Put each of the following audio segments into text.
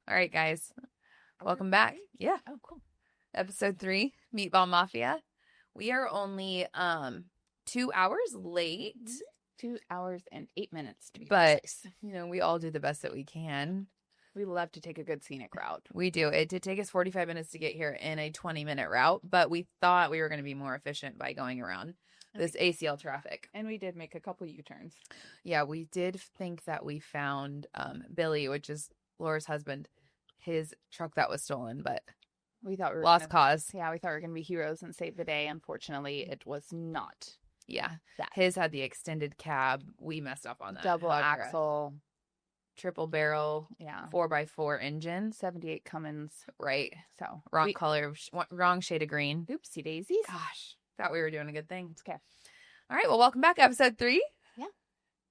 All right, guys. Welcome back. Yeah. Oh, cool. Episode 3, Meatball Mafia. We are only 2 hours late. 2 hours and 8 minutes to be But, precise. we all do the best that we can. We love to take a good scenic route. We do. It did take us 45 minutes to get here in a 20-minute route, but we thought we were going to be more efficient by going around this ACL traffic. And we did make a couple U-turns. Yeah, we did think that we found Billy, which is Laura's husband, his truck that was stolen, but we thought we were lost cause. Yeah, we thought we were going to be heroes and save the day. Unfortunately, it was not. Yeah. That. His had the extended cab. We messed up on that. Double axle. Triple barrel. Yeah. 4x4 engine. 78 Cummins. Right. So. Wrong color. Wrong shade of green. Oopsie daisies. Gosh. Thought we were doing a good thing. It's okay. All right. Well, welcome back. Episode 3. Yeah.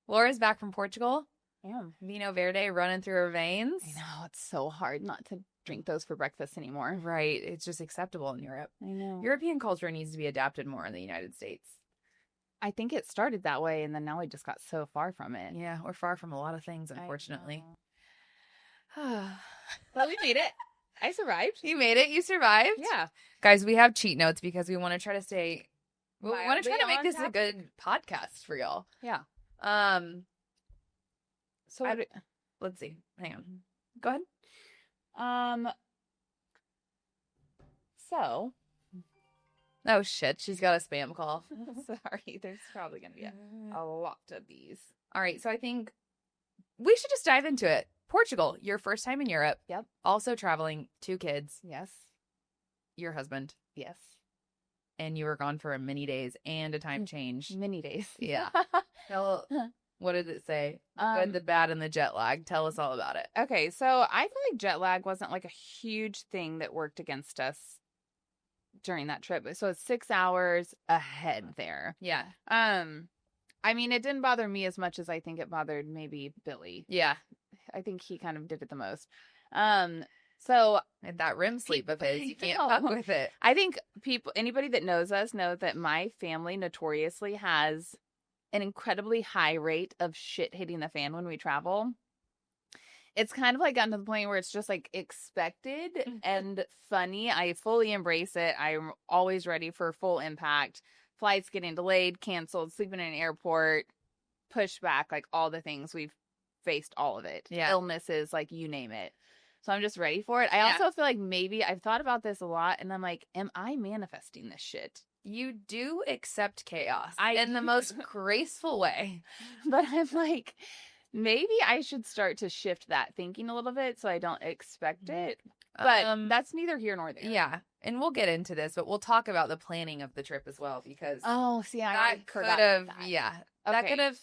Laura's back from Portugal. Yeah. Vino Verde running through her veins. I know. It's so hard not to drink those for breakfast anymore. Right. It's just acceptable in Europe. I know. European culture needs to be adapted more in the United States. I think it started that way, and then now we just got so far from it. Yeah, we're far from a lot of things, unfortunately. But we made it. I survived. You made it. You survived. Yeah. Guys, we have cheat notes because we want to try to stay... We want to try to make this a on good podcast for y'all. Yeah. So let's see. Hang on. Go ahead. So... Oh, shit. She's got a spam call. Sorry. There's probably going to be a lot of these. All right. So I think we should just dive into it. Portugal, your first time in Europe. Yep. Also traveling, 2 kids. Yes. Your husband. Yes. And you were gone for many days and a time change. Many days. Yeah. What did it say? The good, the bad, and the jet lag. Tell us all about it. Okay. So I feel like jet lag wasn't like a huge thing that worked against us during that trip. So it's 6 hours ahead there. Yeah. I mean, it didn't bother me as much as I think it bothered maybe Billy. Yeah. I think he kind of did it the most. So and that REM sleep of his, you can't fuck with it. I think anybody that knows us know that my family notoriously has an incredibly high rate of shit hitting the fan when we travel. It's kind of like gotten to the point where it's just like expected and funny. I fully embrace it. I'm always ready for full impact. Flights getting delayed, canceled, sleeping in an airport, pushback, like all the things. We've faced all of it. Yeah. Illnesses, like you name it. So I'm just ready for it. I also feel like maybe I've thought about this a lot and I'm like, am I manifesting this shit? You do accept chaos in the most graceful way. But I'm like, maybe I should start to shift that thinking a little bit so I don't expect it. But that's neither here nor there. Yeah. And we'll get into this, but we'll talk about the planning of the trip as well because I could have, that could have,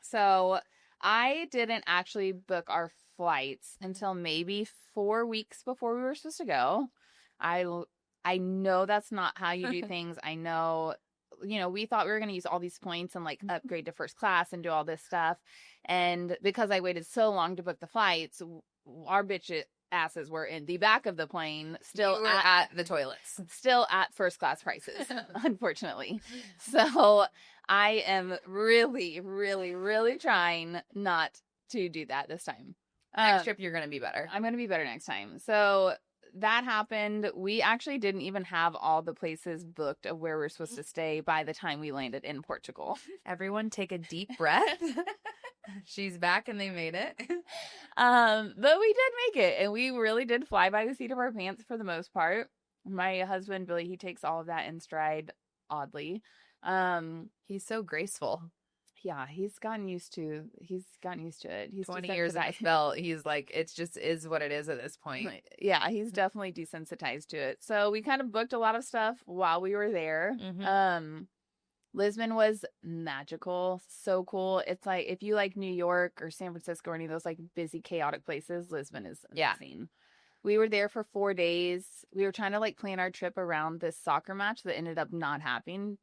So I didn't actually book our flights until maybe 4 weeks before we were supposed to go. I know that's not how you do things. I know, we thought we were going to use all these points and like upgrade to first class and do all this stuff. And because I waited so long to book the flights, our bitch asses were in the back of the plane, still at the toilets, still at first class prices, unfortunately. So I am really, really, really trying not to do that this time. Next trip, you're going to be better. I'm going to be better next time. So that happened. We actually didn't even have all the places booked of where we're supposed to stay by the time we landed in Portugal. Everyone take a deep breath. She's back and they made it. But we did make it, and we really did fly by the seat of our pants for the most part. My husband, Billy, he takes all of that in stride, oddly. He's so graceful. Yeah, he's gotten used to it. He's 20 years in his belt. He's like, it just is what it is at this point. Yeah, he's definitely desensitized to it. So we kind of booked a lot of stuff while we were there. Mm-hmm. Lisbon was magical. So cool. It's like, if you like New York or San Francisco or any of those like busy, chaotic places, Lisbon is amazing. Yeah. We were there for 4 days. We were trying to like plan our trip around this soccer match that ended up not happening.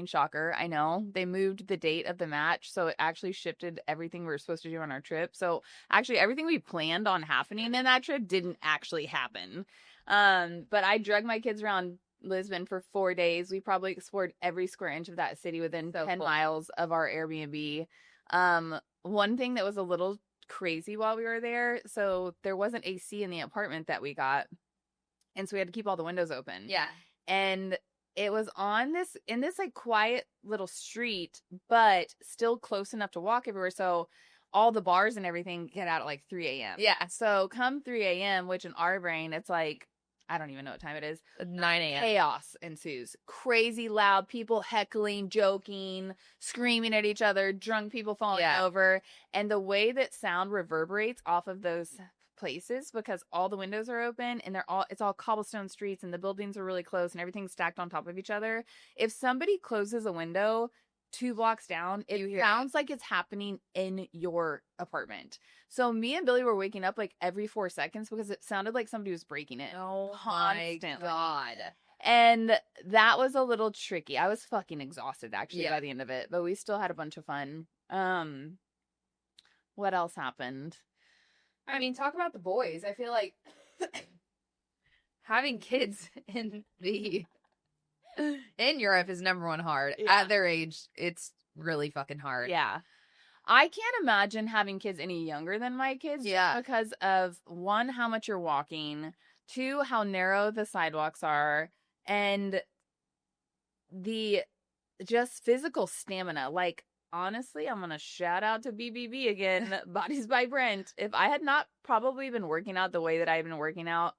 Shocker. I know they moved the date of the match, so it actually shifted everything we were supposed to do on our trip. So actually everything we planned on happening in that trip didn't actually happen. But I drug my kids around Lisbon for 4 days. We probably explored every square inch of that city within 10 miles of our Airbnb. One thing that was a little crazy while we were there. So there wasn't AC in the apartment that we got. And so we had to keep all the windows open. Yeah. And it was in this like quiet little street, but still close enough to walk everywhere. So all the bars and everything get out at like 3 a.m. Yeah. So come 3 a.m., which in our brain, it's like, I don't even know what time it is. 9 a.m. Chaos ensues. Crazy loud, people heckling, joking, screaming at each other, drunk people falling over. And the way that sound reverberates off of those places, because all the windows are open and it's all cobblestone streets and the buildings are really close and everything's stacked on top of each other. If somebody closes a window 2 blocks down, it sounds like it's happening in your apartment. So me and Billy were waking up like every 4 seconds because it sounded like somebody was breaking it. Oh my God. And that was a little tricky. I was fucking exhausted actually by the end of it, but we still had a bunch of fun. What else happened? I mean, talk about the boys. I feel like having kids in Europe is number one hard. At their age, it's really fucking hard. Yeah. I can't imagine having kids any younger than my kids. Yeah. Because of, 1, how much you're walking, 2, how narrow the sidewalks are, and the just physical stamina. Like, honestly, I'm going to shout out to BBB again, Bodies by Brent. If I had not probably been working out the way that I've been working out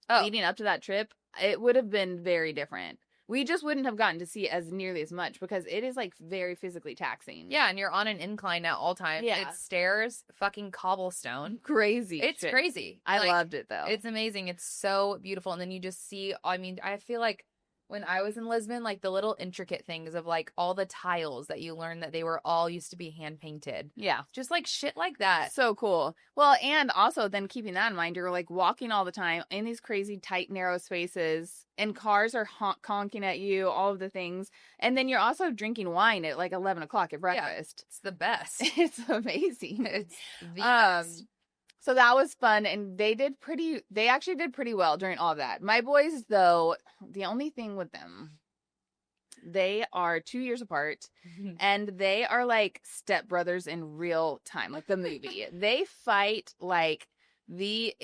leading up to that trip, it would have been very different. We just wouldn't have gotten to see as nearly as much because it is like very physically taxing. Yeah, and you're on an incline at all times. Yeah. It's stairs, fucking cobblestone. Crazy. It's crazy. I loved it though. It's amazing. It's so beautiful. And then you just see, I mean, I feel like when I was in Lisbon, like the little intricate things of like all the tiles that you learn that they were all used to be hand painted. Yeah. Just like shit like that. So cool. Well, and also then keeping that in mind, you're like walking all the time in these crazy tight, narrow spaces and cars are honking at you, all of the things. And then you're also drinking wine at like 11 o'clock at breakfast. Yeah, it's the best. It's amazing. It's the best. So that was fun, and they actually did pretty well during all of that. My boys, though, the only thing with them, they are 2 years apart, and they are like stepbrothers in real time, like the movie. They fight like we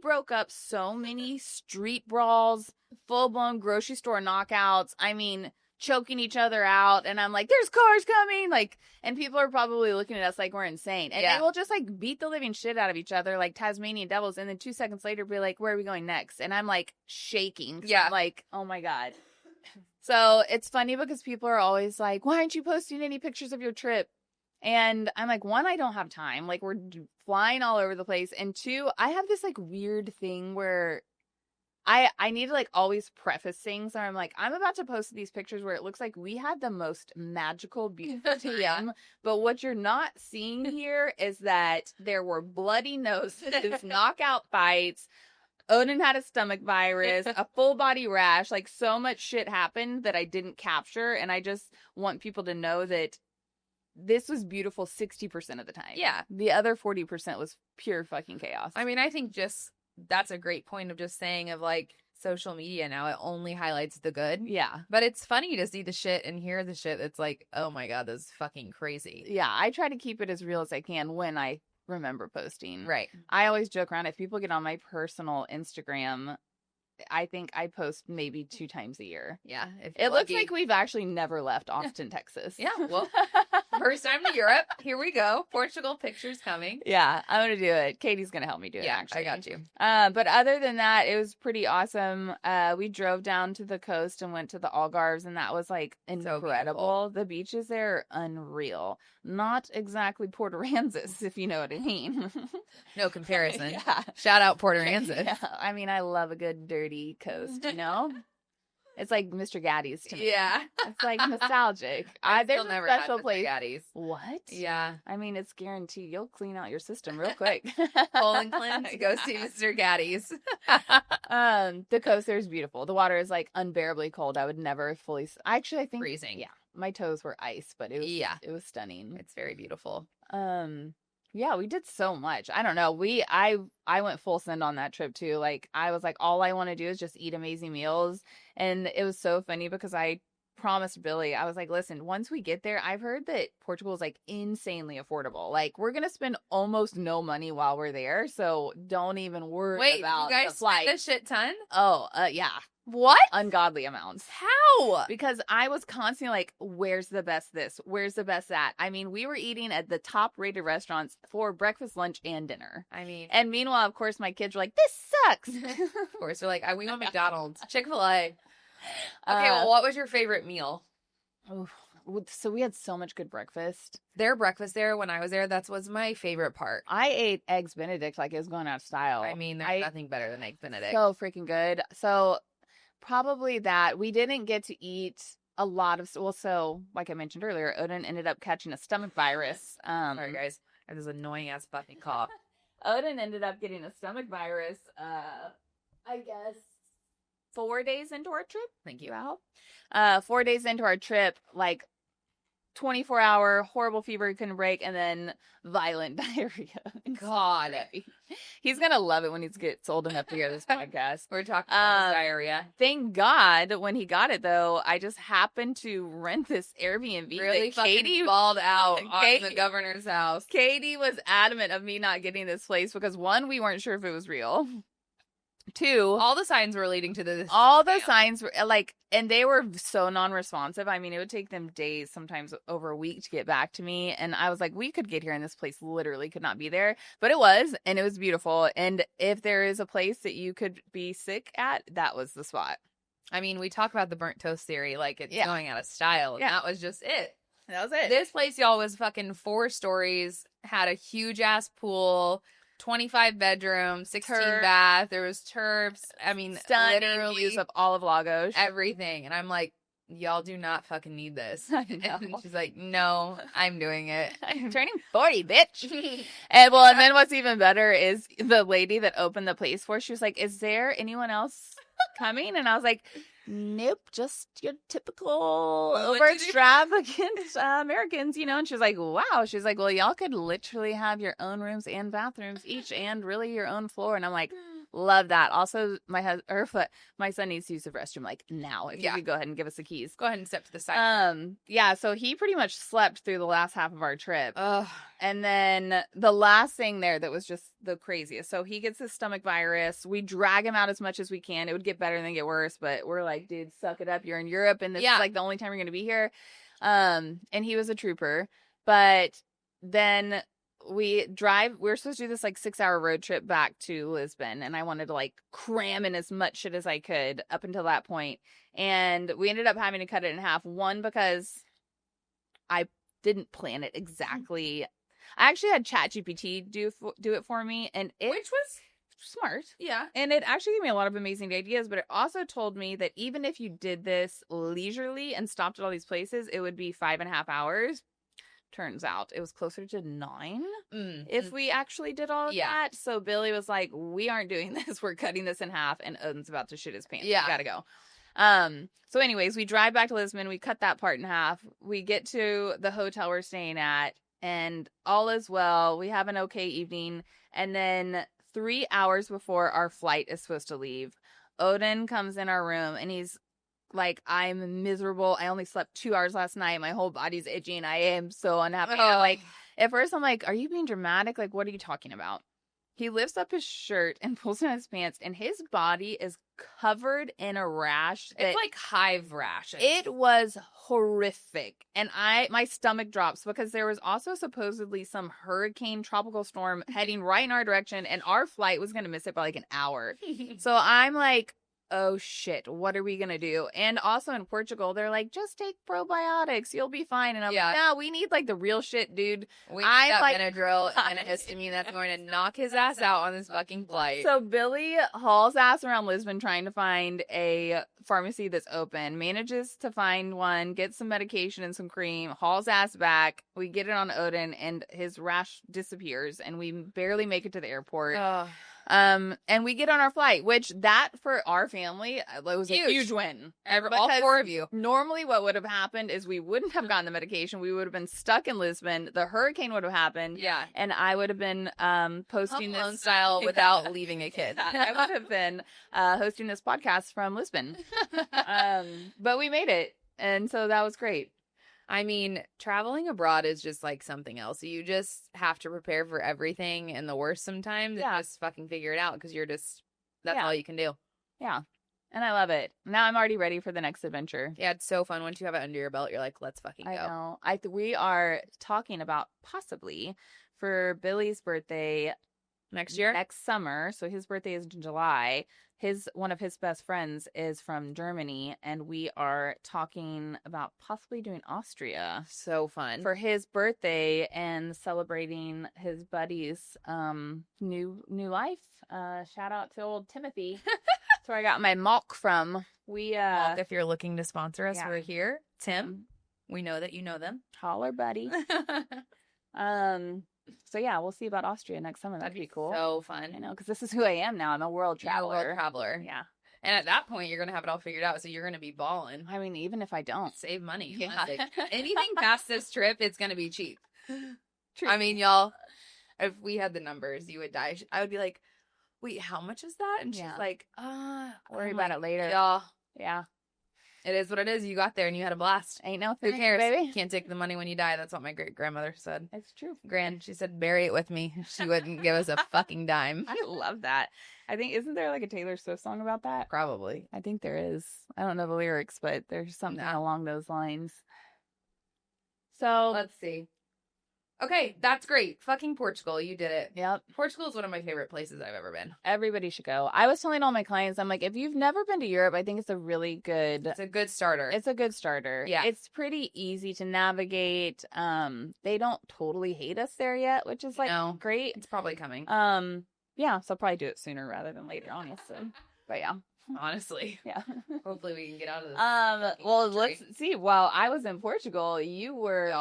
broke up so many street brawls, full-blown grocery store knockouts. I mean, choking each other out, and I'm like, there's cars coming, like, and people are probably looking at us like we're insane, and they will just like beat the living shit out of each other like Tasmanian devils, and then 2 seconds later be like, where are we going next? And I'm like shaking. I'm like, oh my God. So it's funny because people are always like, why aren't you posting any pictures of your trip? And I'm like, 1, I don't have time, like we're flying all over the place, and 2, I have this like weird thing where I need to like always preface things, or I'm like, I'm about to post these pictures where it looks like we had the most magical, beautiful time. But what you're not seeing here is that there were bloody noses, knockout fights. Odin had a stomach virus, a full body rash. Like so much shit happened that I didn't capture. And I just want people to know that this was beautiful 60% of the time. Yeah. The other 40% was pure fucking chaos. I mean, I think just that's a great point of just saying of like social media now, it only highlights the good. Yeah. But it's funny to see the shit and hear the shit that's like, oh my God, this is fucking crazy. Yeah. I try to keep it as real as I can when I remember posting. Right. I always joke around. If people get on my personal Instagram, I think I post maybe 2 times a year. Yeah. It looks like we've actually never left Austin, Texas. Yeah. Well, first time to Europe. Here we go. Portugal pictures coming. Yeah. I'm going to do it. Katie's going to help me do it. Yeah, actually. I got you. But other than that, it was pretty awesome. We drove down to the coast and went to the Algarves, and that was like incredible. The beaches there are unreal. Not exactly Port Aransas, if you know what I mean. No comparison. Yeah. Shout out Port Aransas. Yeah. I mean, I love a good dirty coast, you know? It's like Mr. Gaddy's to me. Yeah. It's like nostalgic. There's a special place. Gaddy's. What? Yeah. I mean, it's guaranteed. You'll clean out your system real quick. Pull and cleanse. Go see Mr. Gaddy's. The coast there is beautiful. The water is like unbearably cold. I would never fully. Actually, I think freezing. Yeah, my toes were ice, but it was it was stunning. It's very beautiful. Yeah, we did so much. I don't know. I went full send on that trip too. Like I was like, all I want to do is just eat amazing meals. And it was so funny because I promised Billy, I was like, listen, once we get there, I've heard that Portugal is like insanely affordable. Like, we're going to spend almost no money while we're there. So don't even worry about you guys the flight. spent a shit ton? Oh, yeah. What? Ungodly amounts. How? Because I was constantly like, where's the best this? Where's the best that? I mean, we were eating at the top rated restaurants for breakfast, lunch, and dinner. I mean, and meanwhile, of course, my kids were like, this sucks. Of course, they're like, we want McDonald's, Chick-fil-A. Okay, well, what was your favorite meal? So we had so much good breakfast. Their breakfast there, when I was there, that was my favorite part. I ate Eggs Benedict like it was going out of style. I mean, there's nothing better than Eggs Benedict. So freaking good. So probably that. We didn't get to eat a lot of, well, so like I mentioned earlier, Odin ended up catching a stomach virus. Sorry guys, I have this annoying ass fucking cough. Odin ended up getting a stomach virus, I guess 4 days into our trip. Thank you, Al. 4 days into our trip, like 24-hour horrible fever he couldn't break, and then violent diarrhea. God. He's going to love it when he gets old enough to hear this podcast. We're talking about diarrhea. Thank God when he got it, though, I just happened to rent this Airbnb. Really Katie balled out on the governor's house. Katie was adamant of me not getting this place because, one, we weren't sure if it was real. Two, all the signs were leading to this. All the signs were like, and they were so non-responsive. I mean, it would take them days, sometimes over a week to get back to me. And I was like, we could get here and this place literally could not be there. But it was, and it was beautiful. And if there is a place that you could be sick at, that was the spot. I mean, we talk about the burnt toast theory like it's going out of style. And that was just it. That was it. This place, y'all, was fucking 4 stories, had a huge ass pool, 25 bedrooms, 16 bath. There was turps. I mean, stunning views of all of Lagos. Everything. And I'm like, y'all do not fucking need this. And she's like, no, I'm doing it. I'm turning 40, bitch. and then what's even better is the lady that opened the place for us, she was like, is there anyone else coming? And I was like, nope, just your typical over extravagant Americans, you know. And she was like, wow. She's like, well, y'all could literally have your own rooms and bathrooms each and really your own floor. And I'm like, love that. Also, my son needs to use the restroom like now. If you could go ahead and give us the keys. Go ahead and step to the side. Yeah, so he pretty much slept through the last half of our trip. And then the last thing there that was just the craziest. So he gets his stomach virus. We drag him out as much as we can. It would get better and then get worse, but we're like, dude, suck it up. You're in Europe and this is like the only time you're going to be here. And he was a trooper. But then we're supposed to do this like 6-hour road trip back to Lisbon, and I wanted to like cram in as much shit as I could up until that point. And we ended up having to cut it in half. One, because I didn't plan it exactly. I actually had ChatGPT do it for me, and which was smart. Yeah. And it actually gave me a lot of amazing ideas, but it also told me that even if you did this leisurely and stopped at all these places, it would be 5.5 hours. Turns out it was closer to 9 if we actually did all of that. So Billy was like, we aren't doing this. We're cutting this in half. And Odin's about to shit his pants. Yeah. We gotta go. So anyways, we drive back to Lisbon. We cut that part in half. We get to the hotel we're staying at and all is well. We have an okay evening. And then 3 hours before our flight is supposed to leave, Odin comes in our room and he's like, I'm miserable. I only slept 2 hours last night. My whole body's itchy and I am so unhappy. I'm like, at first I'm like, are you being dramatic? Like, what are you talking about? He lifts up his shirt and pulls down his pants and his body is covered in a rash. It's like hive rash. It was horrific. And my stomach drops because there was also supposedly some hurricane tropical storm heading right in our direction and our flight was going to miss it by like an hour. So I'm like, oh shit, what are we gonna do? And also in Portugal, they're like, just take probiotics, you'll be fine. And I'm like, no, we need like the real shit, dude. We need that Benadryl and a histamine that's going to knock his ass out on this fucking flight. So Billy hauls ass around Lisbon trying to find a pharmacy that's open, manages to find one, gets some medication and some cream, hauls ass back. We get it on Odin and his rash disappears and we barely make it to the airport. And we get on our flight, which that for our family, it was a huge win. All 4 of you. Normally what would have happened is we wouldn't have gotten the medication. We would have been stuck in Lisbon. The hurricane would have happened. Yeah. And I would have been posting Home this style without leaving a kid. I would have been hosting this podcast from Lisbon. But we made it. And so that was great. I mean, traveling abroad is just like something else. You just have to prepare for everything and the worst sometimes and just fucking figure it out because that's all you can do. Yeah. And I love it. Now I'm already ready for the next adventure. Yeah, it's so fun. Once you have it under your belt, you're like, let's fucking go. I know. We are talking about possibly for Billy's birthday next year? Next summer. So his birthday is in July. One of his best friends is from Germany, and we are talking about possibly doing Austria. So fun. For his birthday and celebrating his buddy's new life. Shout out to old Timothy. That's where I got my Malk from. Malk, if you're looking to sponsor us, we're here. Tim, we know that you know them. Holler, buddy. So yeah, we'll see about Austria next summer. That'd be cool. So fun. I know, because this is who I am now. I'm a world traveler. You're a world traveler. Yeah. And at that point, you're going to have it all figured out. So you're going to be balling. I mean, even if I don't. Save money. Yeah. Anything past this trip, it's going to be cheap. True. I mean, y'all, if we had the numbers, you would die. I would be like, wait, how much is that? And she's like, worry about it later. Y'all. Yeah. It is what it is. You got there and you had a blast. Ain't no Who thing, cares? baby. Can't take the money when you die. That's what my great grandmother said. It's true. She said, bury it with me. She wouldn't give us a fucking dime. I love that. I think, isn't there like a Taylor Swift song about that? Probably. I think there is. I don't know the lyrics, but there's something along those lines. So let's see. Okay, that's great. Fucking Portugal. You did it. Yep. Portugal is one of my favorite places I've ever been. Everybody should go. I was telling all my clients, I'm like, if you've never been to Europe, I think it's a really good... It's a good starter. It's a good starter. Yeah. It's pretty easy to navigate. They don't totally hate us there yet, which is like great. It's probably coming. Yeah, so I'll probably do it sooner rather than later, honestly. But yeah. Honestly. Yeah. Hopefully we can get out of this. Well, let's see. While I was in Portugal, you were...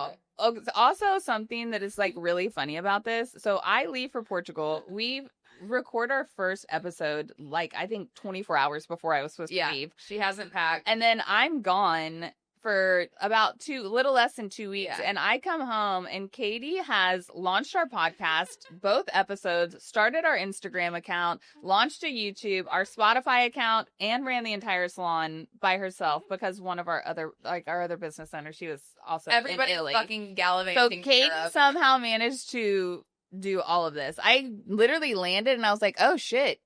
Also, something that is like really funny about this. So I leave for Portugal. We record our first episode like I think 24 hours before I was supposed to leave. She hasn't packed. And then I'm gone for about little less than 2 weeks. And I come home and Katie has launched our podcast, both episodes, started our Instagram account, launched a YouTube, our Spotify account, and ran the entire salon by herself because one of our other business owners, she was also in Italy. Fucking gallivanting. So Katie somehow managed to do all of this. I literally landed and I was like, oh shit.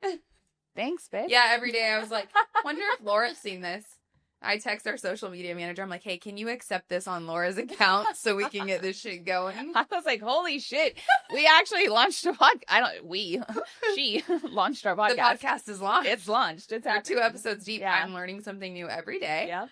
Thanks, babe. Yeah, every day I was like, wonder if Laura's seen this. I text our social media manager. I'm like, hey, can you accept this on Laura's account so we can get this shit going? I was like, holy shit. We actually launched a podcast. She launched our podcast. The podcast is launched. It's launched. It's We're 2 episodes deep. Yeah. I'm learning something new every day. Yeah.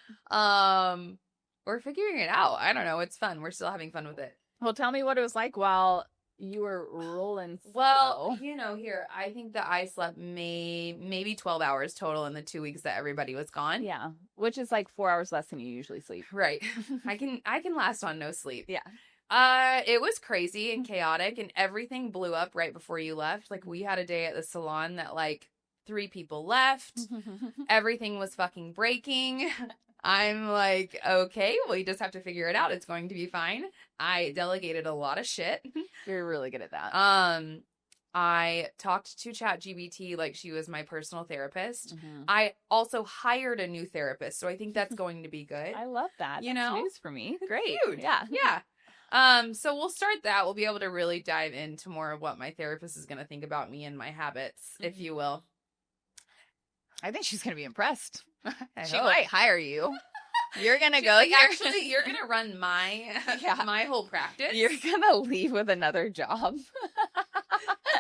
We're figuring it out. I don't know. It's fun. We're still having fun with it. Well, tell me what it was like while you were rolling slow. Well, here, I think that I slept maybe 12 hours total in the 2 weeks that everybody was gone. Yeah. Which is like 4 hours less than you usually sleep. Right. I can last on no sleep. Yeah. It was crazy and chaotic and everything blew up right before you left. Like we had a day at the salon that like 3 people left. Everything was fucking breaking. I'm like, okay, well, you just have to figure it out. It's going to be fine. I delegated a lot of shit. You're really good at that. I talked to ChatGPT like she was my personal therapist. I also hired a new therapist, so I think that's going to be good. I love that. That's news for me. Great. Huge. Yeah. Yeah. So we'll start that. We'll be able to really dive into more of what my therapist is going to think about me and my habits, if you will. I think she's going to be impressed. She hope. might hire you. You're going to go. Like, actually, you're going to run my whole practice. You're going to leave with another job.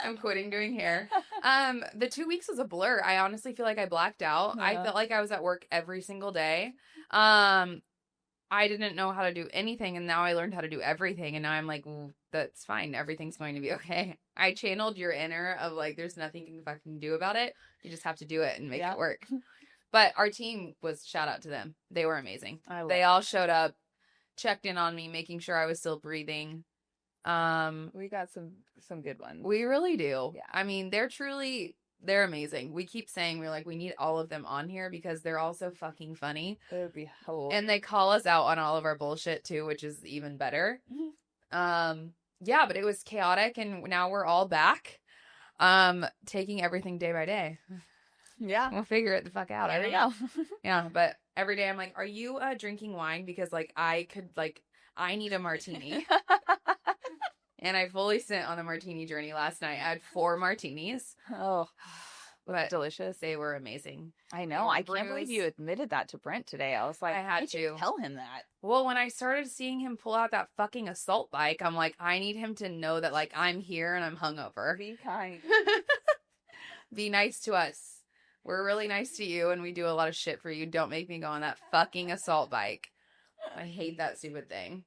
I'm quitting doing hair. The 2 weeks was a blur. I honestly feel like I blacked out. Yeah. I felt like I was at work every single day. I didn't know how to do anything, and now I learned how to do everything, and now I'm like, that's fine. Everything's going to be okay. I channeled your inner of like, there's nothing you can fucking do about it. You just have to do it and make it work. But our team shout out to them. They were amazing. They all showed up, checked in on me, making sure I was still breathing. We got some good ones. We really do. Yeah. I mean, they're amazing. We keep saying we need all of them on here because they're all so fucking funny. It would be hilarious. And they call us out on all of our bullshit too, which is even better. Yeah, but it was chaotic and now we're all back. Taking everything day by day. Yeah. We'll figure it the fuck out. There we go. Yeah, but Every day I'm like, are you drinking wine? Because like I need a martini. And I fully sent on the martini journey last night. I had 4 martinis. Oh, but delicious. They were amazing. I know. I can't believe you admitted that to Brent today. I was like, I had to tell him that. Well, when I started seeing him pull out that fucking assault bike, I'm like, I need him to know that like I'm here and I'm hungover. Be kind. Be nice to us. We're really nice to you and we do a lot of shit for you. Don't make me go on that fucking assault bike. I hate that stupid thing.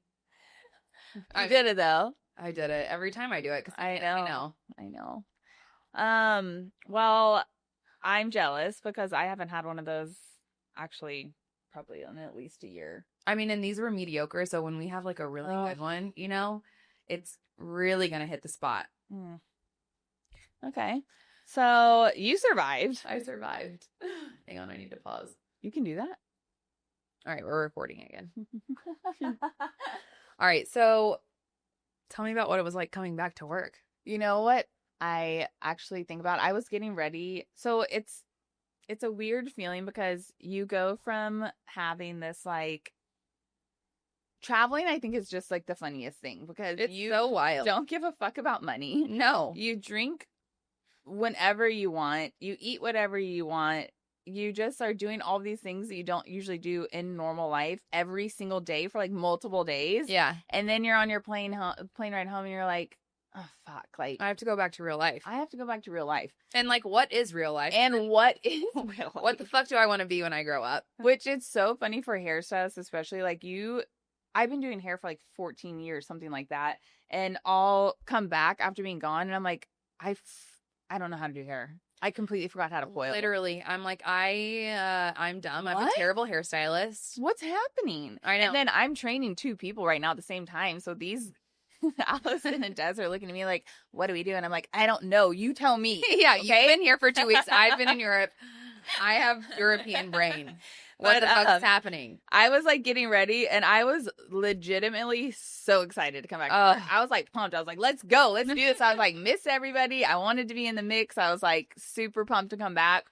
You did it though. I did it every time I do it. Cause I know. Well, I'm jealous because I haven't had one of those actually probably in at least a year. I mean, and these were mediocre. So when we have like a really good one, you know, it's really going to hit the spot. Mm. Okay. So you survived. I survived. Hang on. I need to pause. You can do that. All right. We're recording again. All right. So tell me about what it was like coming back to work. You know what I actually think about? I was getting ready. So it's a weird feeling because you go from having this like traveling, I think is just like the funniest thing because it's you so wild. Don't give a fuck about money. No. You drink whenever you want. You eat whatever you want. You just are doing all these things that you don't usually do in normal life every single day for like multiple days. Yeah. And then you're on your plane ride home and you're like, oh, fuck. Like, I have to go back to real life. I have to go back to real life. And like, what is real life? And what is real life? What the fuck do I want to be when I grow up? Which it's so funny for hairstylists, especially like I've been doing hair for like 14 years, something like that. And I'll come back after being gone and I'm like, I don't know how to do hair. I completely forgot how to coil. Literally. I'm like, I'm dumb. I'm a terrible hairstylist. What's happening? I know. And then I'm training 2 people right now at the same time. So these Allison and Des are looking at me like, what do we do? And I'm like, I don't know. You tell me. Yeah, okay? You've been here for 2 weeks. I've been in Europe. I have European brain. What the fuck's happening? I was like getting ready and I was legitimately so excited to come back. I was like pumped. I was like, let's go. Let's do this. I was like, miss everybody. I wanted to be in the mix. I was like super pumped to come back.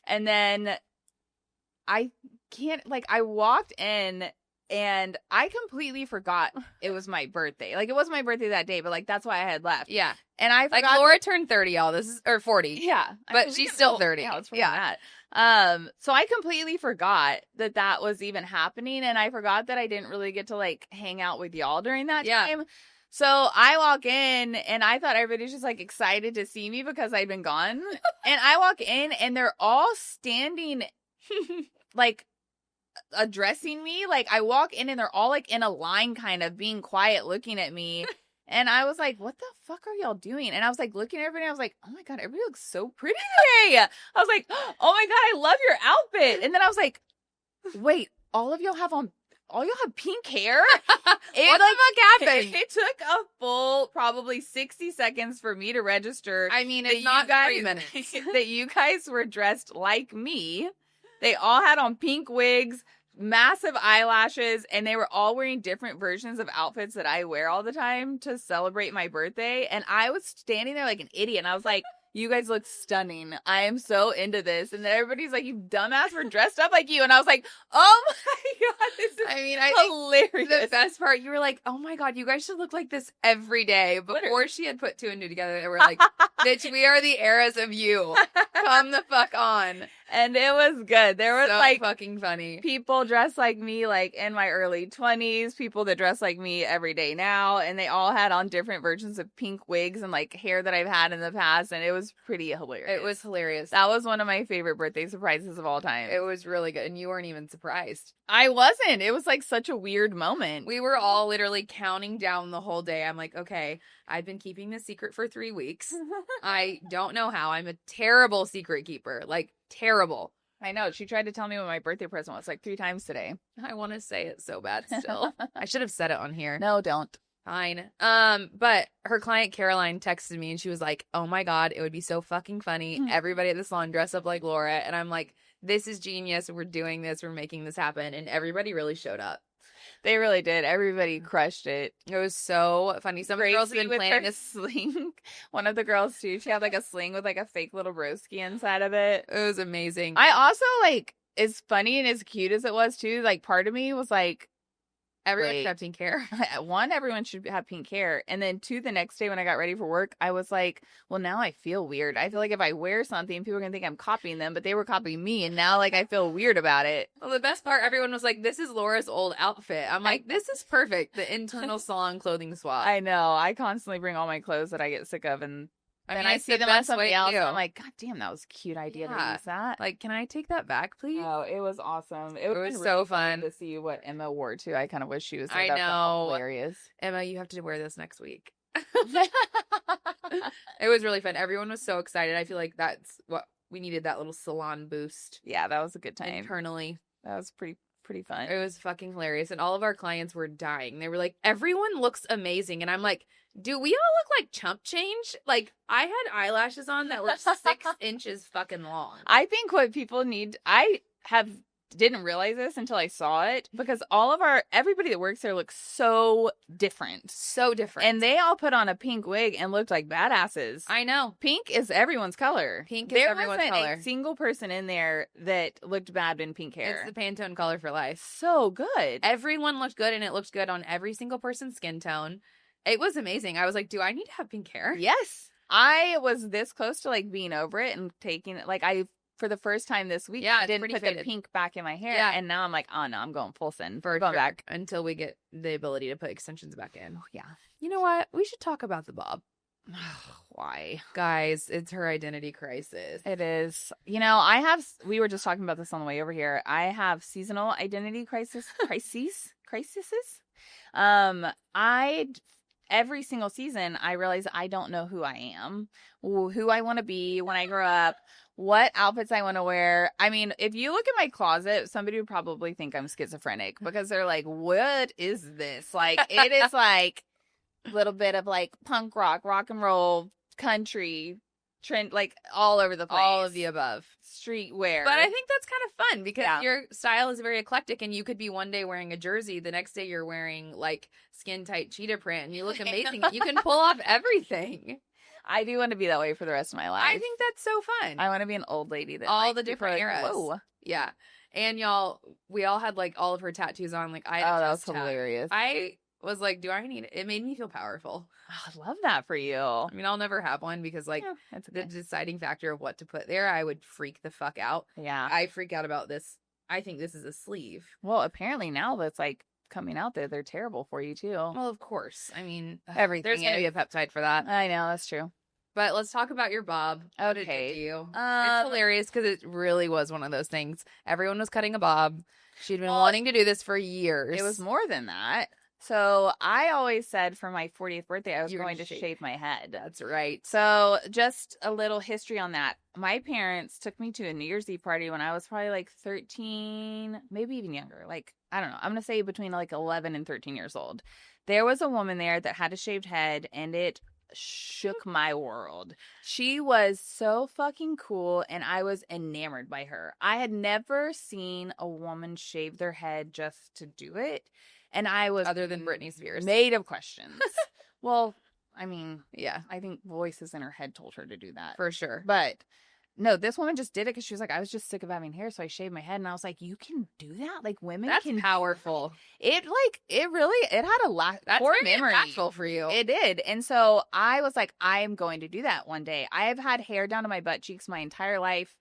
And then I walked in and I completely forgot it was my birthday. Like it was my birthday that day, but like that's why I had left. Yeah. And I forgot. Like Laura turned 30, y'all. This is, or 40. Yeah. But she's still 30. Yeah. It's that. So I completely forgot that was even happening. And I forgot that I didn't really get to like hang out with y'all during that time. So I walk in and I thought everybody's just like excited to see me because I'd been gone. And I walk in and they're all standing like addressing me. Like I walk in and they're all like in a line kind of being quiet looking at me. And I was like, what the fuck are y'all doing? And I was like looking at everybody. I was like, oh my God, everybody looks so pretty today. I was like, oh my God, I love your outfit. And then I was like, wait, all y'all have pink hair? What the fuck happened? It took a full probably 60 seconds for me to register. I mean, it's not 3 minutes. That you guys were dressed like me. They all had on pink wigs, massive eyelashes, and they were all wearing different versions of outfits that I wear all the time to celebrate my birthday. And I was standing there like an idiot. And I was like, you guys look stunning. I am so into this. And then everybody's like, you dumbass, we're dressed up like you. And I was like, oh my God, this is hilarious. The best part, you were like, oh my God, you guys should look like this every day. Before she had put 2 and 2 together, they were like, bitch, we are the eras of you. Come the fuck on. And it was good. There was so like fucking funny people dressed like me, like in my early 20s, people that dress like me every day now. And they all had on different versions of pink wigs and like hair that I've had in the past. And it was pretty hilarious. It was hilarious. That was one of my favorite birthday surprises of all time. It was really good. And you weren't even surprised. I wasn't. It was like such a weird moment. We were all literally counting down the whole day. I'm like, okay, I've been keeping this secret for 3 weeks. I don't know how. I'm a terrible secret keeper. Like, terrible. I know. She tried to tell me what my birthday present was like 3 times today. I want to say it so bad still. I should have said it on here. No, don't. Fine. But her client Caroline texted me and she was like, oh my God, it would be so fucking funny. Everybody at the salon dress up like Laura. And I'm like, this is genius. We're doing this. We're making this happen. And everybody really showed up. They really did. Everybody crushed it. It was so funny. Some girls have been planning a sling. One of the girls too. She had like a sling with like a fake little broski inside of it. It was amazing. I also like as funny and as cute as it was too, like part of me was like, everyone should have pink hair. One, everyone should have pink hair. And then two, the next day when I got ready for work, I was like, well, now I feel weird. I feel like if I wear something, people are going to think I'm copying them, but they were copying me. And now like I feel weird about it. Well, the best part, everyone was like, this is Laura's old outfit. I'm like, this is perfect. The internal salon clothing swap. I know. I constantly bring all my clothes that I get sick of, and then I see them on somebody else, and I'm like, God damn, that was a cute idea to use that. Like, can I take that back, please? No, it was awesome. It was really so fun to see what Emma wore, too. I kind of wish she was I know. Hilarious. Emma, you have to wear this next week. It was really fun. Everyone was so excited. I feel like that's what we needed, that little salon boost. Yeah, that was a good time. Internally. That was pretty fun. It was fucking hilarious. And all of our clients were dying. They were like, everyone looks amazing. And I'm like, do we all look like chump change? Like, I had eyelashes on that were 6 inches fucking long. I think what people need, didn't realize this until I saw it, because everybody that works there looks so different. So different. And they all put on a pink wig and looked like badasses. I know. Pink is everyone's color. There everyone's color. There wasn't a single person in there that looked bad in pink hair. It's the Pantone color for life. So good. Everyone looked good, and it looked good on every single person's skin tone. It was amazing. I was like, do I need to have pink hair? Yes. I was this close to like being over it and taking it. Like for the first time this week, I didn't put the pink back in my hair. Yeah. And now I'm like, oh no, I'm going full send. Going back until we get the ability to put extensions back in. Oh, yeah. You know what? We should talk about the bob. Why? Guys, it's her identity crisis. It is. You know, we were just talking about this on the way over here. I have seasonal identity crises. Every single season, I realize I don't know who I am, who I want to be when I grow up, what outfits I want to wear. I mean, if you look at my closet, somebody would probably think I'm schizophrenic, because they're like, what is this? Like, it is like a little bit of like punk rock and roll, country, trend, like all over the place. All of the above. Streetwear. But I think that's kind of fun, because your style is very eclectic, and you could be one day wearing a jersey, the next day you're wearing like skin tight cheetah print, and you look amazing. You can pull off everything. I do want to be that way for the rest of my life. I think that's so fun. I want to be an old lady that all the different eras. Whoa. Yeah. And y'all, we all had like all of her tattoos on. Like, that was hilarious. I was like, do I need it? It made me feel powerful. I love that for you. I mean, I'll never have one, because like that's the deciding factor of what to put there, I would freak the fuck out. Yeah. I freak out about this. I think this is a sleeve. Well, apparently now that's like coming out there, they're terrible for you too. Well, of course. I mean, everything. There's going to be a peptide for that. I know, that's true. But let's talk about your bob. Okay. What did it do you? It's hilarious, because it really was one of those things. Everyone was cutting a bob. She'd been wanting to do this for years. It was more than that. So I always said for my 40th birthday, I was going to shave my head. That's right. So just a little history on that. My parents took me to a New Year's Eve party when I was probably like 13, maybe even younger. Like, I don't know. I'm going to say between like 11 and 13 years old. There was a woman there that had a shaved head, and it shook my world. She was so fucking cool, and I was enamored by her. I had never seen a woman shave their head just to do it. And I was, other than Britney Spears, made of questions. Well, I mean, yeah, I think voices in her head told her to do that. For sure. But no, this woman just did it because she was like, I was just sick of having hair, so I shaved my head. And I was like, you can do that? Like, women can. That's powerful. It had a lot. That's core very memory. impactful for you. It did. And so I was like, I am going to do that one day. I have had hair down to my butt cheeks my entire life.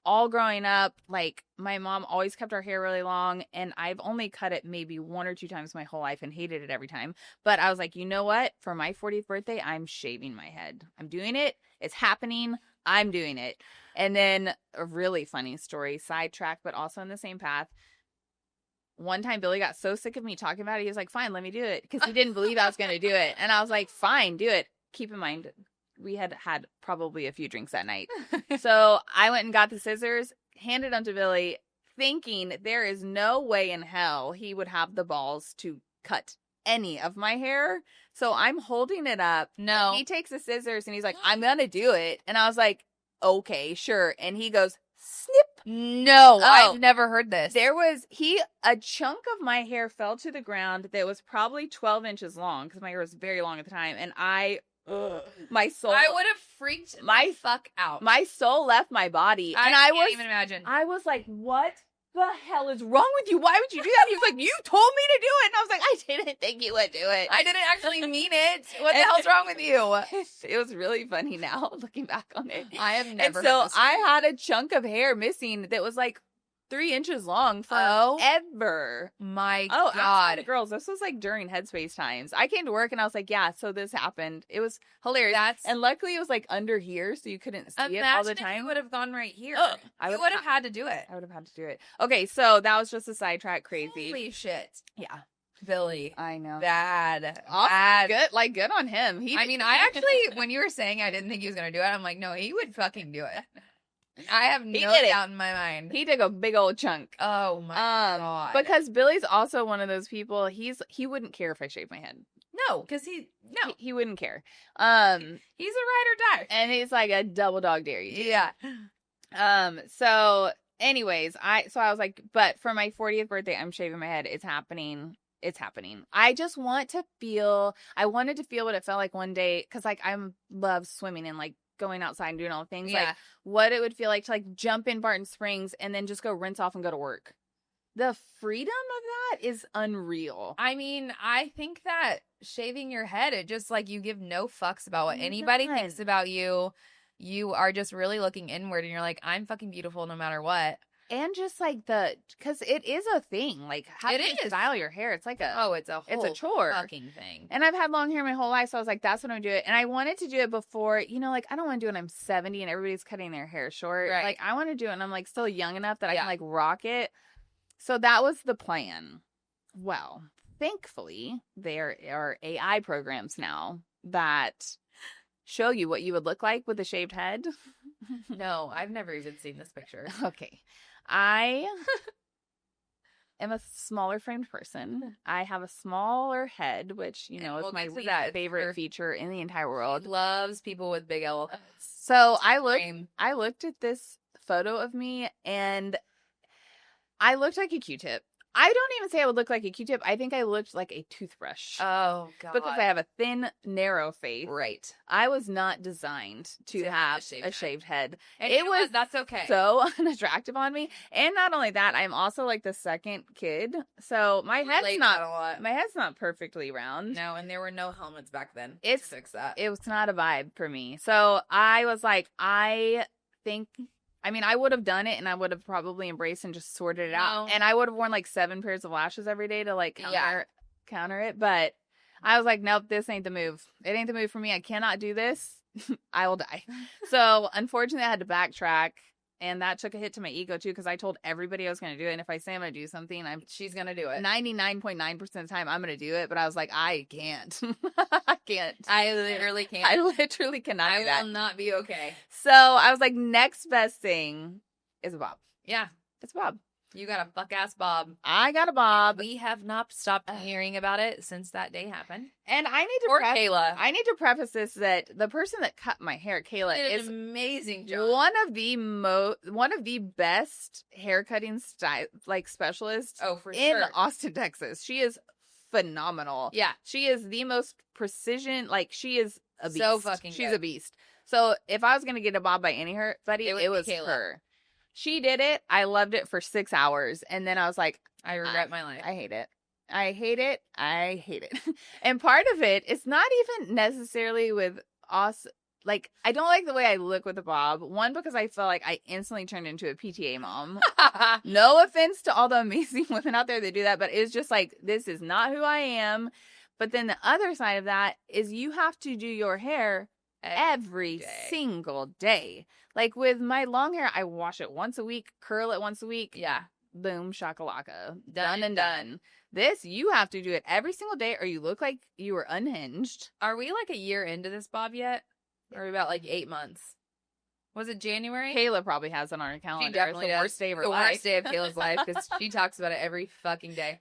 All growing up, like, my mom always kept our hair really long, and I've only cut it maybe 1 or 2 times my whole life and hated it every time. But I was like, you know what? For my 40th birthday, I'm shaving my head. I'm doing it. It's happening. I'm doing it. And then a really funny story, sidetrack, but also in the same path. One time, Billy got so sick of me talking about it, he was like, fine, let me do it. Because he didn't believe I was going to do it. And I was like, fine, do it. Keep in mind, we had probably a few drinks that night. So I went and got the scissors, handed them to Billy, thinking there is no way in hell he would have the balls to cut any of my hair. So I'm holding it up. No. He takes the scissors and he's like, I'm going to do it. And I was like, okay, sure. And he goes, snip. No, I've never heard this. A chunk of my hair fell to the ground that was probably 12 inches long, because my hair was very long at the time. And my soul. I would have freaked my fuck out. My soul left my body. I can't even imagine. I was like, what the hell is wrong with you? Why would you do that? He was like, you told me to do it. And I was like, I didn't think you would do it. I didn't actually mean it. What the hell's wrong with you? It was really funny now, looking back on it. I have never. And so I had a chunk of hair missing that was like 3 inches long forever. My God. God. Girls, this was like during Headspace times. I came to work and I was like, yeah, so this happened. It was hilarious. And luckily it was like under here, so you couldn't see it all the time. You would have gone right here. I would have had to do it. I would have had to do it. Okay, so that was just a sidetrack. Crazy. Holy shit. Yeah. Billy. I know. Bad. Awesome. Good on him. I actually, when you were saying I didn't think he was going to do it, I'm like, no, he would fucking do it. I have no doubt in my mind. He took a big old chunk. Oh my God. Because Billy's also one of those people. He wouldn't care if I shaved my head. No, because he wouldn't care. He's a ride or die, and he's like a double dog dare you. Yeah. So, anyways, I was like, but for my 40th birthday, I'm shaving my head. It's happening. It's happening. I just want to feel. I wanted to feel what it felt like one day, because like I love swimming and like going outside and doing all the things. Yeah. Like what it would feel like to like jump in Barton Springs and then just go rinse off and go to work. The freedom of that is unreal. I mean, I think that shaving your head, it just like you give no fucks about what anybody thinks about you. You are just really looking inward and you're like, I'm fucking beautiful no matter what. And just like because it is a thing. Like how do you style your hair? It's like it's a chore fucking thing. And I've had long hair my whole life, so I was like, that's when I do it. And I wanted to do it before, like I don't want to do it when I'm 70 and everybody's cutting their hair short. Right. Like I want to do it and I'm like still young enough that I can like rock it. So that was the plan. Well, thankfully there are AI programs now that show you what you would look like with a shaved head. No, I've never even seen this picture. Okay. I am a smaller framed person. I have a smaller head, which, is my favorite feature in the entire world. He loves people with big elephants. So I looked at this photo of me and I looked like a Q-tip. I don't even say I would look like a Q-tip. I think I looked like a toothbrush. Oh, God. Because I have a thin, narrow face. Right. I was not designed to have a shaved head. And that's okay. So unattractive on me. And not only that, I'm also like the second kid. So my head's not perfectly round. No, and there were no helmets back then. Fix that. It was not a vibe for me. So I was like, I would have done it and I would have probably embraced and just sorted it out. And I would have worn like 7 pairs of lashes every day to like counter it. But I was like, nope, this ain't the move. It ain't the move for me. I cannot do this. I will die. So unfortunately I had to backtrack. And that took a hit to my ego too, because I told everybody I was going to do it. And if I say I'm going to do something, she's going to do it. 99.9% of the time, I'm going to do it. But I was like, I can't. I can't. I literally can't. I literally cannot do that. I will not be okay. So I was like, next best thing is a bob. Yeah. It's a bob. You got a fuck-ass bob. I got a bob. We have not stopped hearing about it since that day happened. And I need to Kayla. I need to preface this that the person that cut my hair, Kayla, did an amazing job. One of the best haircutting specialists in Austin, Texas. She is phenomenal. Yeah. She is the most precision, she is a beast. So fucking She's a beast. So if I was going to get a bob by anybody, it was her. She did it. I loved it for 6 hours. And then I was like, I regret my life. I hate it. I hate it. I hate it. And part of it, it's not even necessarily with us. Like, I don't like the way I look with a bob. One, because I feel like I instantly turned into a PTA mom. No offense to all the amazing women out there that do that, but it's just like, this is not who I am. But then the other side of that is you have to do your hair every single day. Like with my long hair, I wash it once a week, curl it once a week. Yeah. Boom, shakalaka. Done and done. This, you have to do it every single day or you look like you were unhinged. Are we like a year into this bob yet? Or about like 8 months? Was it January? Kayla probably has on our calendar. She definitely it's the worst day of her life. The worst day of Kayla's life because she talks about it every fucking day.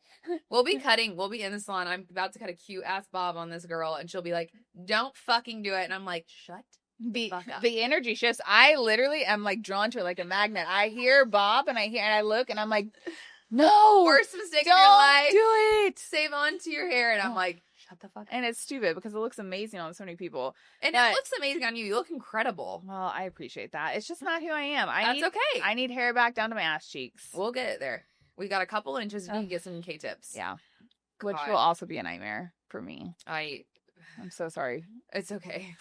We'll be in the salon. I'm about to cut a cute ass bob on this girl and she'll be like, don't fucking do it. And I'm like, shut the fuck up. The energy shifts. I literally am like drawn to her like a magnet. I hear bob and I look and I'm like, no. Worst mistake of your life. Do it. Save on to your hair. And I'm like, Shut the fuck up. And it's stupid because it looks amazing on so many people. And it looks amazing on you. You look incredible. Well, I appreciate that. It's just not who I am. That's okay. I need hair back down to my ass cheeks. We'll get it there. We got a couple inches. We can get some K-tips. Yeah. God. Which will also be a nightmare for me. I'm so sorry. It's okay.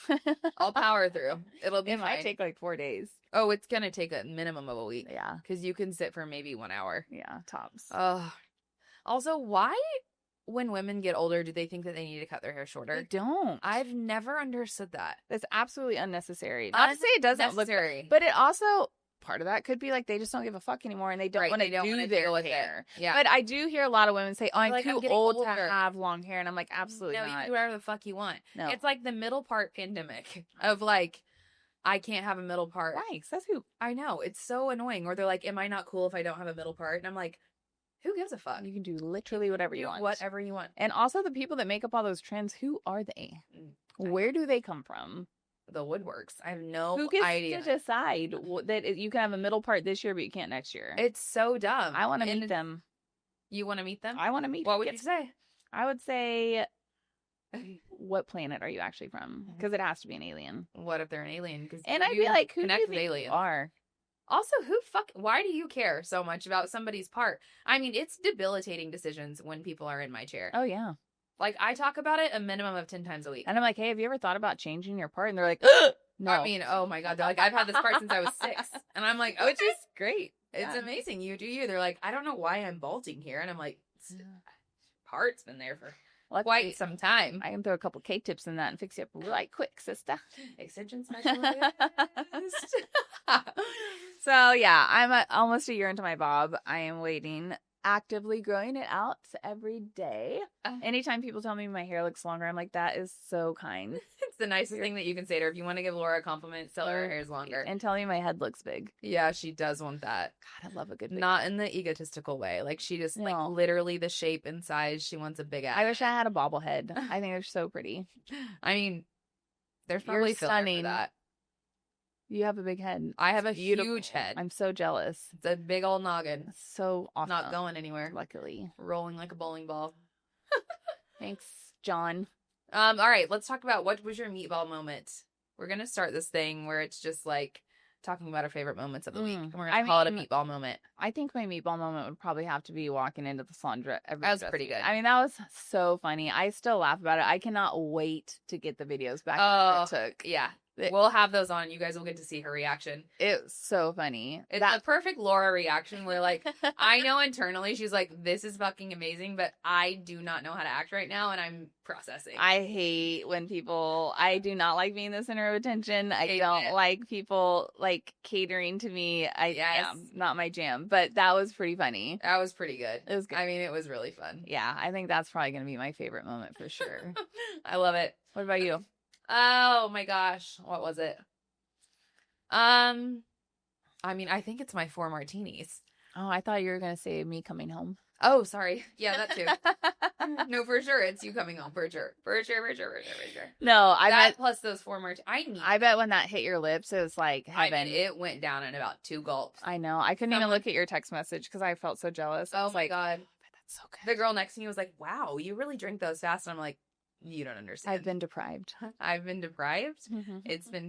I'll power through. It'll be It fine. might take like 4 days. Oh, it's going to take a minimum of a week. Yeah. Because you can sit for maybe 1 hour. Yeah, tops. Also, why, when women get older, do they think that they need to cut their hair shorter? They don't. I've never understood that. That's absolutely unnecessary. Not to say it doesn't look, but it also, part of that could be like they just don't give a fuck anymore and they don't want to do their hair. Yeah. But I do hear a lot of women say, oh, I'm like, too I'm old older to have long hair. And I'm like, absolutely no, not. you can do whatever the fuck you want. No. It's like the middle part pandemic of like, I can't have a middle part. Why? That's who. I know. It's so annoying. Or they're like, am I not cool if I don't have a middle part? And I'm like, who gives a fuck? You can do literally whatever you want. Whatever you want. And also the people that make up all those trends, who are they? Where do they come from? The woodworks. I have no Who gets idea. to decide that you can have a middle part this year, but you can't next year? It's so dumb. I want to meet them. You want to meet them? I want to meet What would you say? I would say, what planet are you actually from? Because it has to be an alien. What if they're an alien? And I'd be like, who do connect you with think aliens? you are? Also, why do you care so much about somebody's part? I mean, it's debilitating decisions when people are in my chair. Oh, yeah. Like, I talk about it a minimum of 10 times a week. And I'm like, hey, have you ever thought about changing your part? And they're like, no. I mean, oh my God. They're like, I've had this part since I was 6. And I'm like, okay. Which is great. It's amazing. You do you. They're like, I don't know why I'm balding here. And I'm like, part's been there for quite some time. I can throw a couple K-tips in that and fix you up right quick, sister. Extension specialist. So, yeah, I'm almost a year into my bob. I am waiting, actively growing it out every day. Anytime people tell me my hair looks longer, I'm like, that is so kind. It's the nicest thing that you can say to her. If you want to give Laura a compliment, tell her hair is longer. And tell me my head looks big. Yeah, she does want that. God, I love a good big Not in the egotistical way. Like, she just, like, literally the shape and size. She wants a big ass. I wish I had a bobblehead. I think they're so pretty. I mean, there's probably filler for that. You have a big head. I have a huge head. I'm so jealous. It's a big old noggin. It's so awesome. Not going anywhere. Luckily. Rolling like a bowling ball. Thanks, John. All right, let's talk about what was your meatball moment. We're going to start this thing where it's just like talking about our favorite moments of the week. And we're going to call it a meatball moment. I think my meatball moment would probably have to be walking into the salon. That was pretty good. I mean, that was so funny. I still laugh about it. I cannot wait to get the videos back that it took. Yeah. We'll have those on. You guys will get to see her reaction. It was so funny. It's the perfect Laura reaction where, like, I know internally she's like, this is fucking amazing, but I do not know how to act right now, and I'm processing. I hate when I do not like being the center of attention. I don't like people, like, catering to me. Yeah, not my jam, but that was pretty funny. That was pretty good. It was good. I mean, it was really fun. Yeah, I think that's probably going to be my favorite moment for sure. I love it. What about you? Oh my gosh. What was it? I mean, I think it's my 4 martinis. Oh, I thought you were going to say me coming home. Oh, sorry. Yeah, that too. No, for sure. It's you coming home. For sure. No, I bet. Plus those 4 martinis. I bet when that hit your lips, it was like heaven. It went down in about 2 gulps. I know. I couldn't even look at your text message because I felt so jealous. Oh my God. I bet that's so good. The girl next to me was like, wow, you really drink those fast. And I'm like, you don't understand. I've been deprived. Mm-hmm.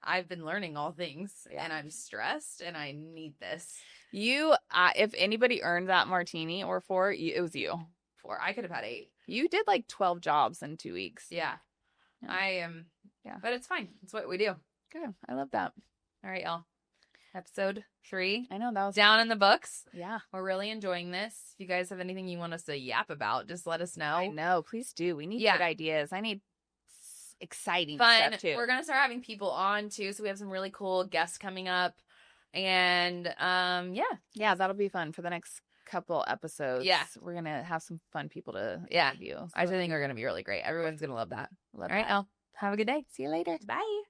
I've been learning all things, and I'm stressed, and I need this. You, if anybody earned that martini or 4, it was you. 4. I could have had 8. You did like 12 jobs in 2 weeks. Yeah. I am. Yeah. But it's fine. It's what we do. Good. I love that. All right, y'all. Episode 3. I know, that was down in the books. Yeah. We're really enjoying this. If you guys have anything you want us to yap about, just let us know. I know. Please do. We need good ideas. I need exciting fun stuff too. We're going to start having people on too. So we have some really cool guests coming up. And yeah, that'll be fun for the next couple episodes. Yeah. We're going to have some fun people to interview. So I think we're going to be really great. Everyone's going to love that. All right, Elle. Have a good day. See you later. Bye.